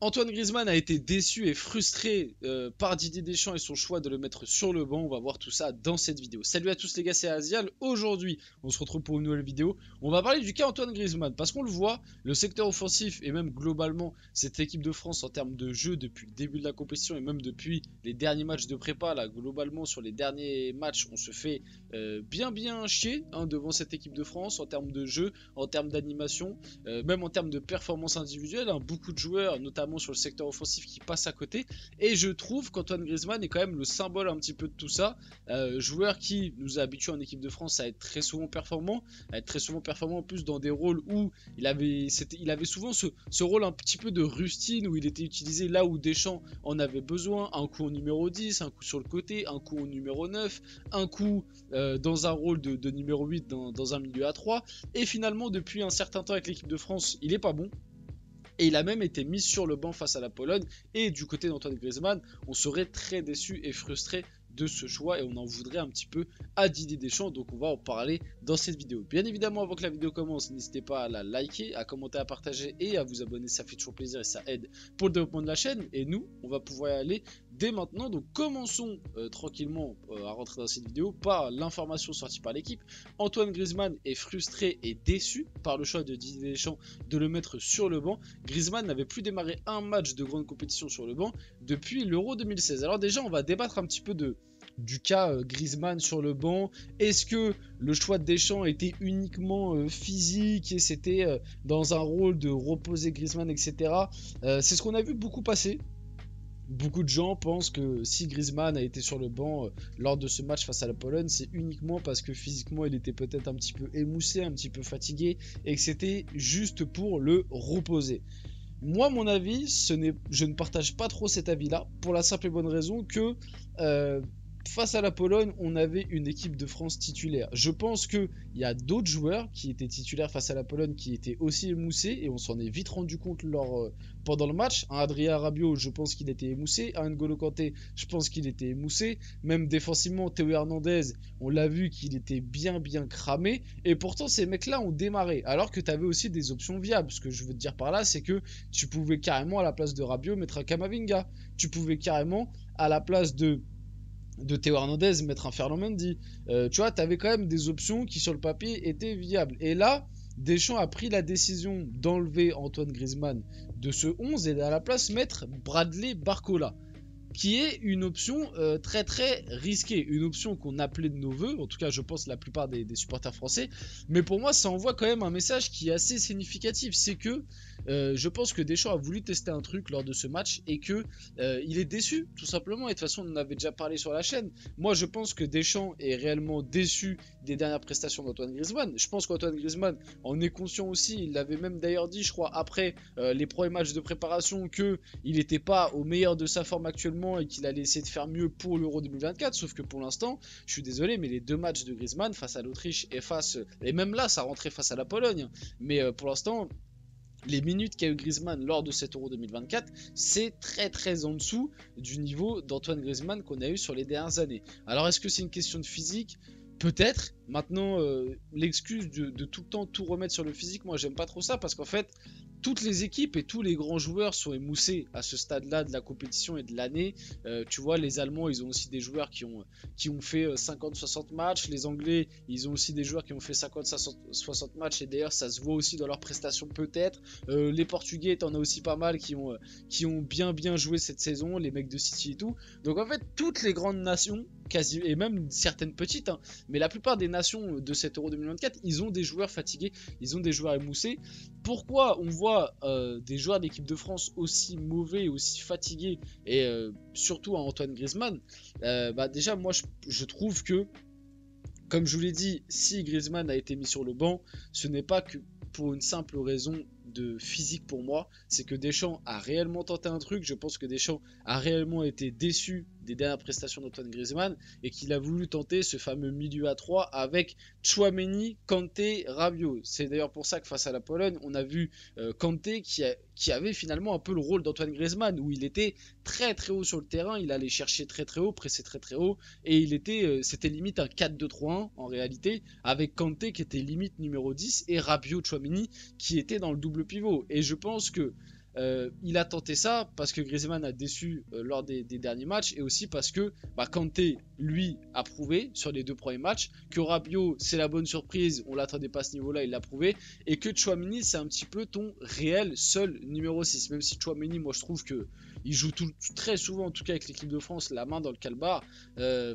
Antoine Griezmann a été déçu et frustré par Didier Deschamps et son choix de le mettre sur le banc. On va voir tout ça dans cette vidéo. Salut à tous les gars, c'est Azial. Aujourd'hui, on se retrouve pour une nouvelle vidéo. On va parler du cas Antoine Griezmann parce qu'on le voit, le secteur offensif et même globalement cette équipe de France en termes de jeu depuis le début de la compétition et même depuis les derniers matchs de prépa, là globalement sur les derniers matchs, on se fait bien chier devant cette équipe de France en termes de jeu, en termes d'animation, même en termes de performance individuelle. Beaucoup de joueurs, notamment sur le secteur offensif, qui passent à côté, et je trouve qu'Antoine Griezmann est quand même le symbole un petit peu de tout ça, joueur qui nous a habitués en équipe de France à être très souvent performant, en plus dans des rôles où il avait souvent ce rôle un petit peu de rustine, où il était utilisé là où Deschamps en avait besoin, un coup en numéro 10, un coup sur le côté, un coup au numéro 9, un coup dans un rôle de numéro 8 dans un milieu à 3, et finalement depuis un certain temps avec l'équipe de France, il est pas bon. Et il a même été mis sur le banc face à la Pologne. Et du côté d'Antoine Griezmann, on serait très déçu et frustré de ce choix. Et on en voudrait un petit peu à Didier Deschamps. Donc on va en parler dans cette vidéo. Bien évidemment, avant que la vidéo commence, n'hésitez pas à la liker, à commenter, à partager et à vous abonner. Ça fait toujours plaisir et ça aide pour le développement de la chaîne. Et nous, on va pouvoir y aller dès maintenant. Donc commençons tranquillement à rentrer dans cette vidéo par l'information sortie par l'équipe. Antoine Griezmann est frustré et déçu par le choix de Didier Deschamps de le mettre sur le banc. Griezmann n'avait plus démarré un match de grande compétition sur le banc depuis l'Euro 2016. Alors déjà, on va débattre un petit peu du cas Griezmann sur le banc. Est-ce que le choix de Deschamps était uniquement physique et c'était dans un rôle de reposer Griezmann, etc. C'est ce qu'on a vu beaucoup passer. Beaucoup de gens pensent que si Griezmann a été sur le banc lors de ce match face à la Pologne, c'est uniquement parce que physiquement il était peut-être un petit peu émoussé, un petit peu fatigué et que c'était juste pour le reposer. Moi, mon avis, je ne partage pas trop cet avis-là, pour la simple et bonne raison que face à la Pologne, on avait une équipe de France titulaire. Je pense qu'il y a d'autres joueurs qui étaient titulaires face à la Pologne qui étaient aussi émoussés et on s'en est vite rendu compte pendant le match. Adrien Rabiot, je pense qu'il était émoussé. N'Golo Kanté, je pense qu'il était émoussé. Même défensivement, Théo Hernandez, on l'a vu qu'il était bien cramé. Et pourtant, ces mecs-là ont démarré. Alors que tu avais aussi des options viables. Ce que je veux te dire par là, c'est que tu pouvais carrément, à la place de Rabiot, mettre un Camavinga. Tu pouvais carrément, à la place de Théo Hernandez, mettre un Ferland Mendy. Tu vois, tu avais quand même des options qui sur le papier étaient viables. Et là, Deschamps a pris la décision d'enlever Antoine Griezmann de ce 11 et à la place mettre Bradley Barcola, qui est une option très risquée, une option qu'on appelait de nos voeux, en tout cas je pense la plupart des supporters français, mais pour moi ça envoie quand même un message qui est assez significatif, c'est que je pense que Deschamps a voulu tester un truc lors de ce match et que il est déçu tout simplement, et de toute façon on en avait déjà parlé sur la chaîne. Moi je pense que Deschamps est réellement déçu des dernières prestations d'Antoine Griezmann. Je pense qu'Antoine Griezmann en est conscient aussi, il l'avait même d'ailleurs dit je crois après les premiers matchs de préparation qu'il n'était pas au meilleur de sa forme actuellement et qu'il allait essayer de faire mieux pour l'Euro 2024, sauf que pour l'instant, je suis désolé, mais les deux matchs de Griezmann face à l'Autriche et même là, ça rentrait face à la Pologne, mais pour l'instant, les minutes qu'a eu Griezmann lors de cet Euro 2024, c'est très en dessous du niveau d'Antoine Griezmann qu'on a eu sur les dernières années. Alors est-ce que c'est une question de physique ? Peut-être. Maintenant, l'excuse de tout le temps tout remettre sur le physique, moi j'aime pas trop ça, parce qu'en fait, toutes les équipes et tous les grands joueurs sont émoussés à ce stade-là de la compétition et de l'année. Tu vois, les Allemands, ils ont aussi des joueurs qui ont fait 50-60 matchs. Les Anglais, ils ont aussi des joueurs qui ont fait 50-60 matchs. Et d'ailleurs, ça se voit aussi dans leurs prestations peut-être. Les Portugais, t'en as aussi pas mal qui ont bien joué cette saison. Les mecs de City et tout. Donc en fait, toutes les grandes nations, quasi, et même certaines petites, mais la plupart des nations de cet Euro 2024, ils ont des joueurs fatigués, ils ont des joueurs émoussés. Pourquoi on voit des joueurs d'équipe de France aussi mauvais, aussi fatigués, et surtout à Antoine Griezmann? Déjà moi je trouve que, comme je vous l'ai dit, si Griezmann a été mis sur le banc, ce n'est pas que pour une simple raison de physique pour moi, c'est que Deschamps a réellement tenté un truc. Je pense que Deschamps a réellement été déçu des dernières prestations d'Antoine Griezmann et qu'il a voulu tenter ce fameux milieu à 3 avec Tchouaméni, Kanté, Rabiot. C'est d'ailleurs pour ça que face à la Pologne, on a vu Kanté qui avait finalement un peu le rôle d'Antoine Griezmann, où il était très haut sur le terrain, il allait chercher très haut, presser très haut, et c'était limite un 4-2-3-1 en réalité, avec Kanté qui était limite numéro 10 et Rabiot, Tchouaméni qui était dans le double pivot. Et je pense que Il a tenté ça parce que Griezmann a déçu lors des derniers matchs et aussi parce que Kanté, lui, a prouvé sur les 2 premiers matchs que Rabiot, c'est la bonne surprise, on l'attendait pas à ce niveau-là, il l'a prouvé, et que Tchouaméni, c'est un petit peu ton réel seul numéro 6. Même si Tchouaméni, moi je trouve que il joue très souvent, en tout cas avec l'équipe de France, la main dans le calbar.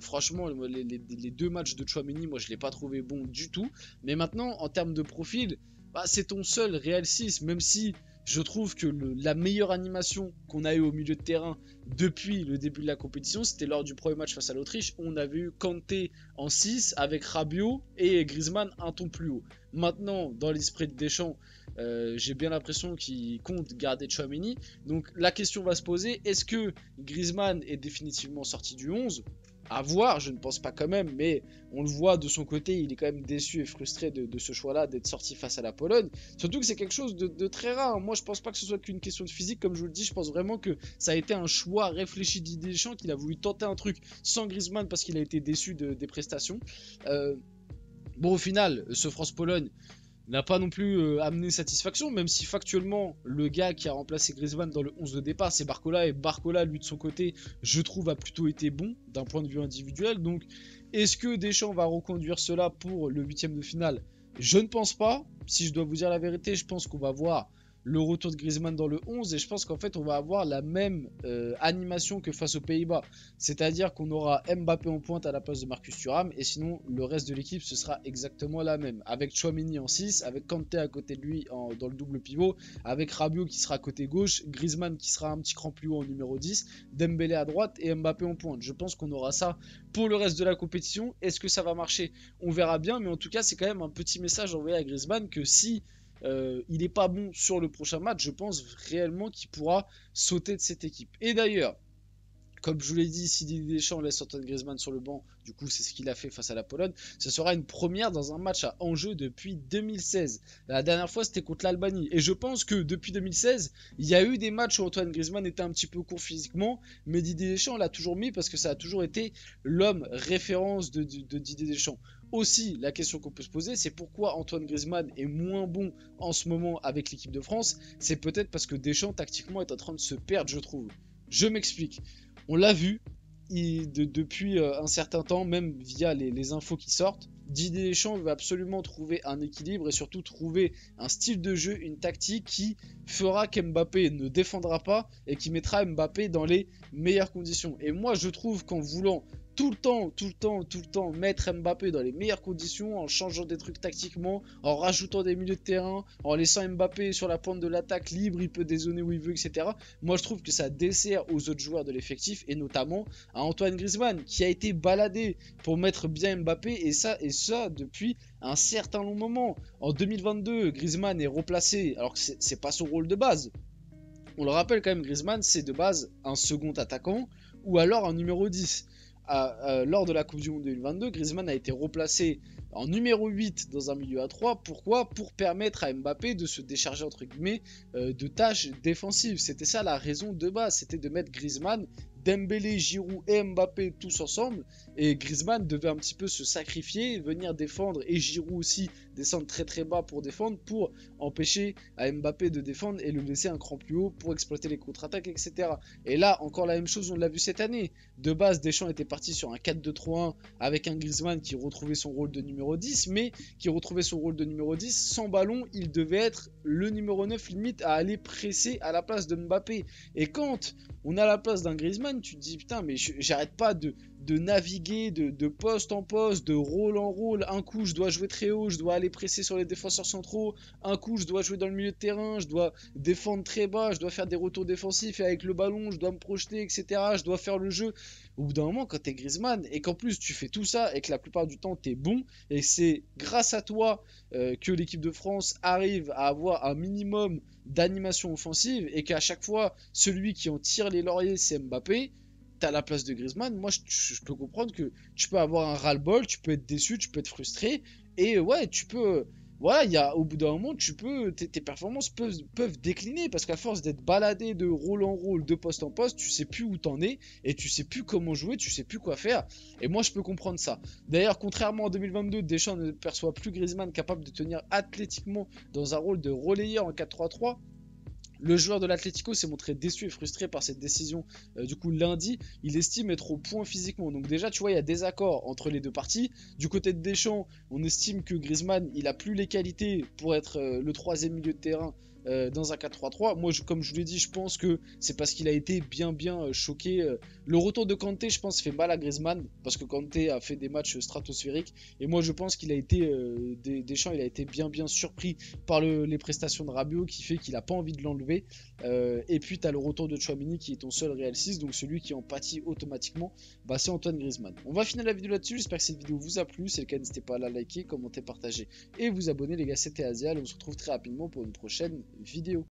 Franchement, les 2 matchs de Tchouaméni, moi je l'ai pas trouvé bon du tout. Mais maintenant, en termes de profil, c'est ton seul réel 6, même si je trouve que la meilleure animation qu'on a eu au milieu de terrain depuis le début de la compétition, c'était lors du premier match face à l'Autriche. On avait eu Kanté en 6 avec Rabiot et Griezmann un ton plus haut. Maintenant, dans l'esprit de Deschamps, j'ai bien l'impression qu'il compte garder Tchouaméni. Donc la question va se poser, est-ce que Griezmann est définitivement sorti du 11 ? À voir, je ne pense pas quand même, mais on le voit de son côté, il est quand même déçu et frustré de ce choix-là, d'être sorti face à la Pologne. Surtout que c'est quelque chose de très rare. Moi, je pense pas que ce soit qu'une question de physique, comme je vous le dis. Je pense vraiment que ça a été un choix réfléchi de Didier Deschamps, qu'il a voulu tenter un truc sans Griezmann parce qu'il a été déçu des prestations. Bon, au final, ce France-Pologne n'a pas non plus amené satisfaction, même si factuellement le gars qui a remplacé Griezmann dans le 11 de départ c'est Barcola, et Barcola lui de son côté je trouve a plutôt été bon d'un point de vue individuel. Donc est-ce que Deschamps va reconduire cela pour le 8ème de finale? Je ne pense pas. Si je dois vous dire la vérité, je pense qu'on va voir le retour de Griezmann dans le 11 et je pense qu'en fait on va avoir la même animation que face aux Pays-Bas, c'est-à-dire qu'on aura Mbappé en pointe à la place de Marcus Thuram et sinon le reste de l'équipe ce sera exactement la même, avec Tchouaméni en 6, avec Kanté à côté de lui dans le double pivot, avec Rabiot qui sera à côté gauche, Griezmann qui sera un petit cran plus haut en numéro 10, Dembélé à droite et Mbappé en pointe. Je pense qu'on aura ça pour le reste de la compétition. Est-ce que ça va marcher? On verra bien, mais en tout cas c'est quand même un petit message envoyé à Griezmann que si il n'est pas bon sur le prochain match, je pense réellement qu'il pourra sauter de cette équipe. Et d'ailleurs, comme je vous l'ai dit, si Didier Deschamps laisse Antoine Griezmann sur le banc, du coup c'est ce qu'il a fait face à la Pologne, ce sera une première dans un match à enjeu depuis 2016. La dernière fois c'était contre l'Albanie. Et je pense que depuis 2016, il y a eu des matchs où Antoine Griezmann était un petit peu court physiquement, mais Didier Deschamps l'a toujours mis parce que ça a toujours été l'homme référence de Didier Deschamps. Aussi, la question qu'on peut se poser, c'est pourquoi Antoine Griezmann est moins bon en ce moment avec l'équipe de France. C'est peut-être parce que Deschamps tactiquement est en train de se perdre, je trouve. Je m'explique. On l'a vu depuis un certain temps, même via les infos qui sortent. Didier Deschamps veut absolument trouver un équilibre et surtout trouver un style de jeu, une tactique qui fera qu'Mbappé ne défendra pas et qui mettra Mbappé dans les meilleures conditions. Et moi je trouve qu'en voulant tout le temps mettre Mbappé dans les meilleures conditions, en changeant des trucs tactiquement, en rajoutant des milieux de terrain, en laissant Mbappé sur la pointe de l'attaque libre, il peut dézoner où il veut, etc. Moi je trouve que ça dessert aux autres joueurs de l'effectif et notamment à Antoine Griezmann qui a été baladé pour mettre bien Mbappé et ça depuis un certain long moment. En 2022, Griezmann est replacé alors que c'est pas son rôle de base. On le rappelle quand même, Griezmann c'est de base un second attaquant ou alors un numéro 10. Lors de la Coupe du Monde 2022, Griezmann a été replacé en numéro 8 dans un milieu à 3. Pourquoi? Pour permettre à Mbappé de se décharger entre guillemets de tâches défensives. C'était ça la raison de base, c'était de mettre Griezmann, Dembélé, Giroud et Mbappé tous ensemble, et Griezmann devait un petit peu se sacrifier, venir défendre, et Giroud aussi descendre très bas pour défendre, pour empêcher à Mbappé de défendre et le laisser un cran plus haut pour exploiter les contre-attaques, etc. Et là, encore la même chose, on l'a vu cette année. De base, Deschamps était parti sur un 4-2-3-1 avec un Griezmann qui retrouvait son rôle de numéro 10, mais qui retrouvait son rôle de numéro 10 sans ballon, il devait être le numéro 9 limite à aller presser à la place de Mbappé. Et quand on a la place d'un Griezmann, tu te dis putain mais j'arrête pas de naviguer de poste en poste, de rôle en rôle. Un coup je dois jouer très haut, je dois aller presser sur les défenseurs centraux, un coup je dois jouer dans le milieu de terrain, je dois défendre très bas, je dois faire des retours défensifs et avec le ballon je dois me projeter, etc. Je dois faire le jeu. Au bout d'un moment, quand t'es Griezmann et qu'en plus tu fais tout ça et que la plupart du temps t'es bon, et c'est grâce à toi que l'équipe de France arrive à avoir un minimum d'animation offensive et qu'à chaque fois celui qui en tire les lauriers c'est Mbappé, t'as la place de Griezmann. Moi je peux comprendre que tu peux avoir un ras-le-bol, tu peux être déçu, tu peux être frustré et ouais tu peux... Voilà, au bout d'un moment, tes performances peuvent décliner parce qu'à force d'être baladé de rôle en rôle, de poste en poste, tu sais plus où t'en es et tu sais plus comment jouer, tu sais plus quoi faire. Et moi, je peux comprendre ça. D'ailleurs, contrairement en 2022, Deschamps ne perçoit plus Griezmann capable de tenir athlétiquement dans un rôle de relayeur en 4-3-3. Le joueur de l'Atlético s'est montré déçu et frustré par cette décision du coup lundi. Il estime être au point physiquement. Donc déjà tu vois il y a des accords entre les deux parties. Du côté de Deschamps, on estime que Griezmann il a plus les qualités pour être le troisième milieu de terrain dans un 4-3-3. Moi comme je vous l'ai dit, je pense que c'est parce qu'il a été bien choqué. Le retour de Kanté je pense fait mal à Griezmann parce que Kanté a fait des matchs stratosphériques. Et moi je pense qu'il a été Deschamps il a été bien surpris par les prestations de Rabiot qui fait qu'il a pas envie de l'enlever. Et puis tu as le retour de Tchouaméni qui est ton seul Real 6, donc celui qui en pâtit automatiquement, bah, c'est Antoine Griezmann. On va finir la vidéo là-dessus, j'espère que cette vidéo vous a plu, si c'est le cas n'hésitez pas à la liker, commenter, partager et vous abonner les gars, c'était Asial, on se retrouve très rapidement pour une prochaine vidéo.